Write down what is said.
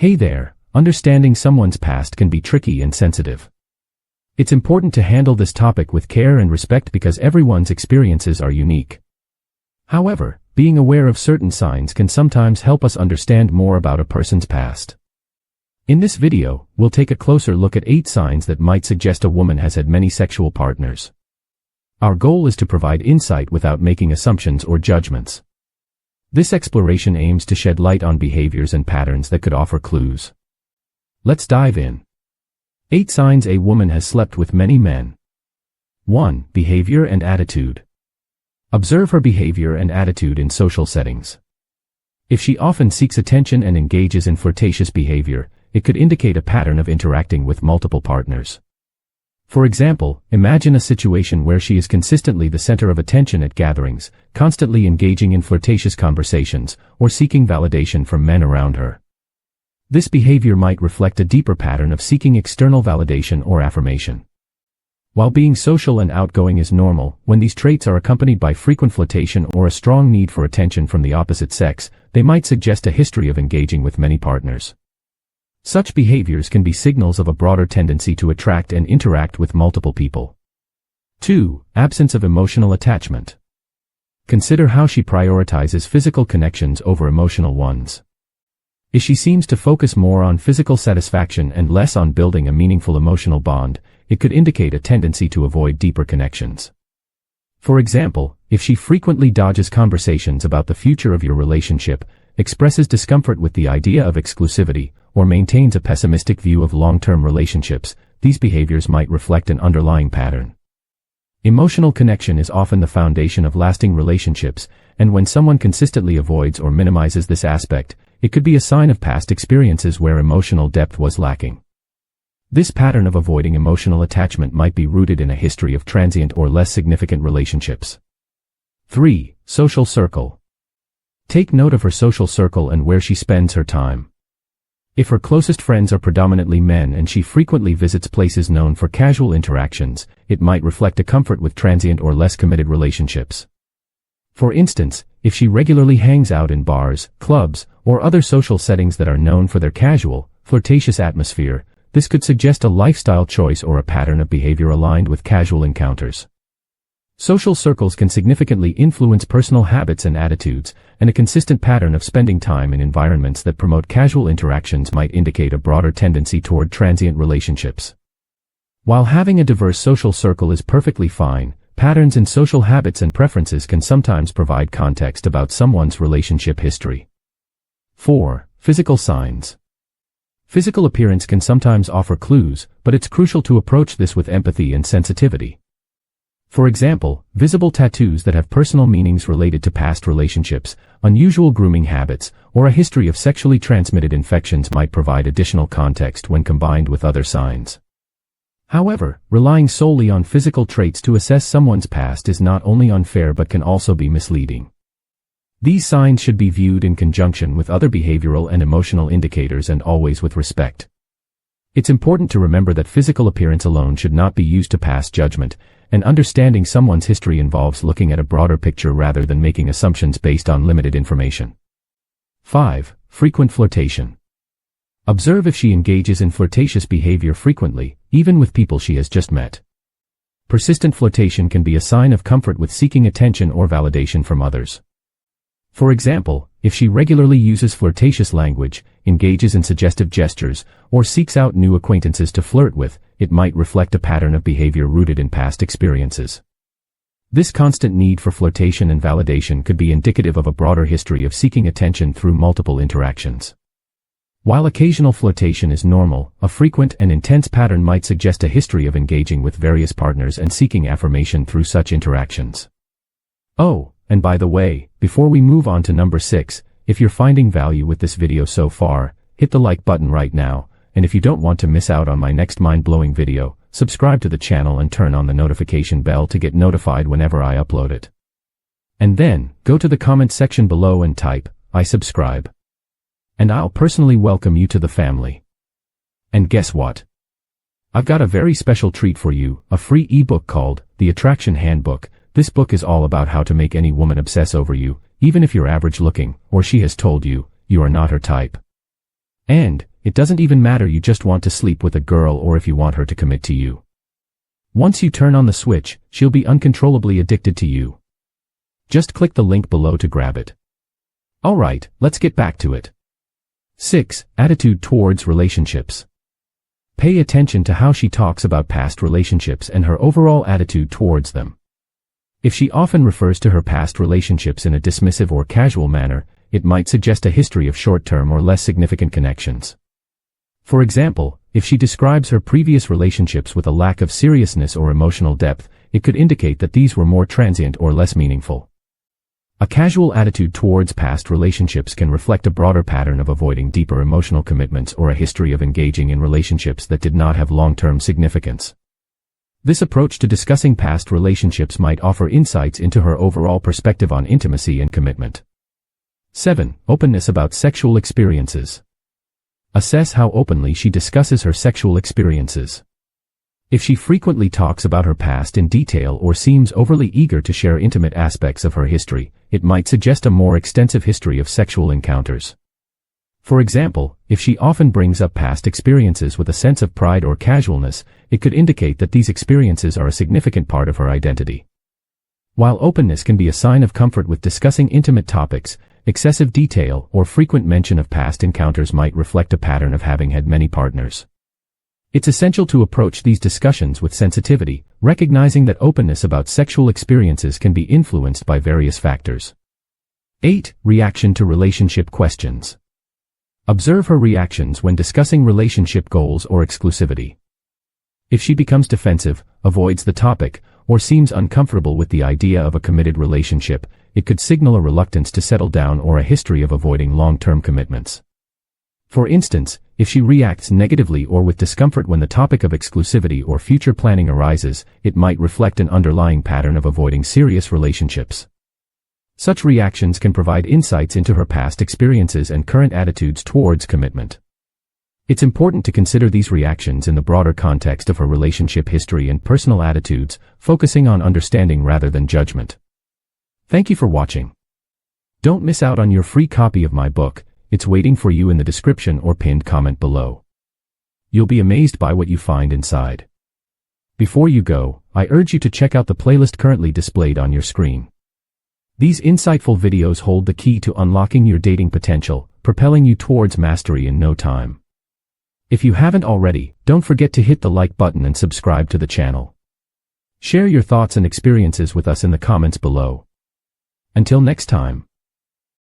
Hey there, understanding someone's past can be tricky and sensitive. It's important to handle this topic with care and respect because everyone's experiences are unique. However, being aware of certain signs can sometimes help us understand more about a person's past. In this video, we'll take a closer look at 8 signs that might suggest a woman has had many sexual partners. Our goal is to provide insight without making assumptions or judgments. This exploration aims to shed light on behaviors and patterns that could offer clues. Let's dive in. 8 signs a woman has slept with many men. 1. Behavior and attitude. Observe her behavior and attitude in social settings. If she often seeks attention and engages in flirtatious behavior, it could indicate a pattern of interacting with multiple partners. For example, imagine a situation where she is consistently the center of attention at gatherings, constantly engaging in flirtatious conversations, or seeking validation from men around her. This behavior might reflect a deeper pattern of seeking external validation or affirmation. While being social and outgoing is normal, when these traits are accompanied by frequent flirtation or a strong need for attention from the opposite sex, they might suggest a history of engaging with many partners. Such behaviors can be signals of a broader tendency to attract and interact with multiple people. 2. Absence of emotional attachment. Consider how she prioritizes physical connections over emotional ones. If she seems to focus more on physical satisfaction and less on building a meaningful emotional bond, it could indicate a tendency to avoid deeper connections. For example, if she frequently dodges conversations about the future of your relationship, expresses discomfort with the idea of exclusivity, or maintains a pessimistic view of long-term relationships, these behaviors might reflect an underlying pattern. Emotional connection is often the foundation of lasting relationships, and when someone consistently avoids or minimizes this aspect, it could be a sign of past experiences where emotional depth was lacking. This pattern of avoiding emotional attachment might be rooted in a history of transient or less significant relationships. 3. Social circle. Take note of her social circle and where she spends her time. If her closest friends are predominantly men and she frequently visits places known for casual interactions, it might reflect a comfort with transient or less committed relationships. For instance, if she regularly hangs out in bars, clubs, or other social settings that are known for their casual, flirtatious atmosphere, this could suggest a lifestyle choice or a pattern of behavior aligned with casual encounters. Social circles can significantly influence personal habits and attitudes, and a consistent pattern of spending time in environments that promote casual interactions might indicate a broader tendency toward transient relationships. While having a diverse social circle is perfectly fine, patterns in social habits and preferences can sometimes provide context about someone's relationship history. 4. Physical signs. Physical appearance can sometimes offer clues, but it's crucial to approach this with empathy and sensitivity. For example, visible tattoos that have personal meanings related to past relationships, unusual grooming habits, or a history of sexually transmitted infections might provide additional context when combined with other signs. However, relying solely on physical traits to assess someone's past is not only unfair but can also be misleading. These signs should be viewed in conjunction with other behavioral and emotional indicators and always with respect. It's important to remember that physical appearance alone should not be used to pass judgment, and understanding someone's history involves looking at a broader picture rather than making assumptions based on limited information. 5. Frequent flirtation. Observe if she engages in flirtatious behavior frequently, even with people she has just met. Persistent flirtation can be a sign of comfort with seeking attention or validation from others. For example, if she regularly uses flirtatious language, engages in suggestive gestures, or seeks out new acquaintances to flirt with, it might reflect a pattern of behavior rooted in past experiences. This constant need for flirtation and validation could be indicative of a broader history of seeking attention through multiple interactions. While occasional flirtation is normal, a frequent and intense pattern might suggest a history of engaging with various partners and seeking affirmation through such interactions. Oh, and by the way, before we move on to number 6, if you're finding value with this video so far, hit the like button right now, and if you don't want to miss out on my next mind-blowing video, subscribe to the channel and turn on the notification bell to get notified whenever I upload it. And then, go to the comment section below and type, "I subscribe." And I'll personally welcome you to the family. And guess what? I've got a very special treat for you, a free ebook called The Attraction Handbook. This book is all about how to make any woman obsess over you, even if you're average looking, or she has told you, you are not her type. And it doesn't even matter you just want to sleep with a girl or if you want her to commit to you. Once you turn on the switch, she'll be uncontrollably addicted to you. Just click the link below to grab it. Alright, let's get back to it. 6. Attitude towards relationships. Pay attention to how she talks about past relationships and her overall attitude towards them. If she often refers to her past relationships in a dismissive or casual manner, it might suggest a history of short-term or less significant connections. For example, if she describes her previous relationships with a lack of seriousness or emotional depth, it could indicate that these were more transient or less meaningful. A casual attitude towards past relationships can reflect a broader pattern of avoiding deeper emotional commitments or a history of engaging in relationships that did not have long-term significance. This approach to discussing past relationships might offer insights into her overall perspective on intimacy and commitment. 7. Openness about sexual experiences. Assess how openly she discusses her sexual experiences. If she frequently talks about her past in detail or seems overly eager to share intimate aspects of her history, it might suggest a more extensive history of sexual encounters. For example, if she often brings up past experiences with a sense of pride or casualness, it could indicate that these experiences are a significant part of her identity. While openness can be a sign of comfort with discussing intimate topics, excessive detail or frequent mention of past encounters might reflect a pattern of having had many partners. It's essential to approach these discussions with sensitivity, recognizing that openness about sexual experiences can be influenced by various factors. 8. Reaction to relationship questions. Observe her reactions when discussing relationship goals or exclusivity. If she becomes defensive, avoids the topic, or seems uncomfortable with the idea of a committed relationship, it could signal a reluctance to settle down or a history of avoiding long-term commitments. For instance, if she reacts negatively or with discomfort when the topic of exclusivity or future planning arises, it might reflect an underlying pattern of avoiding serious relationships. Such reactions can provide insights into her past experiences and current attitudes towards commitment. It's important to consider these reactions in the broader context of her relationship history and personal attitudes, focusing on understanding rather than judgment. Thank you for watching. Don't miss out on your free copy of my book. It's waiting for you in the description or pinned comment below. You'll be amazed by what you find inside. Before you go, I urge you to check out the playlist currently displayed on your screen. These insightful videos hold the key to unlocking your dating potential, propelling you towards mastery in no time. If you haven't already, don't forget to hit the like button and subscribe to the channel. Share your thoughts and experiences with us in the comments below. Until next time.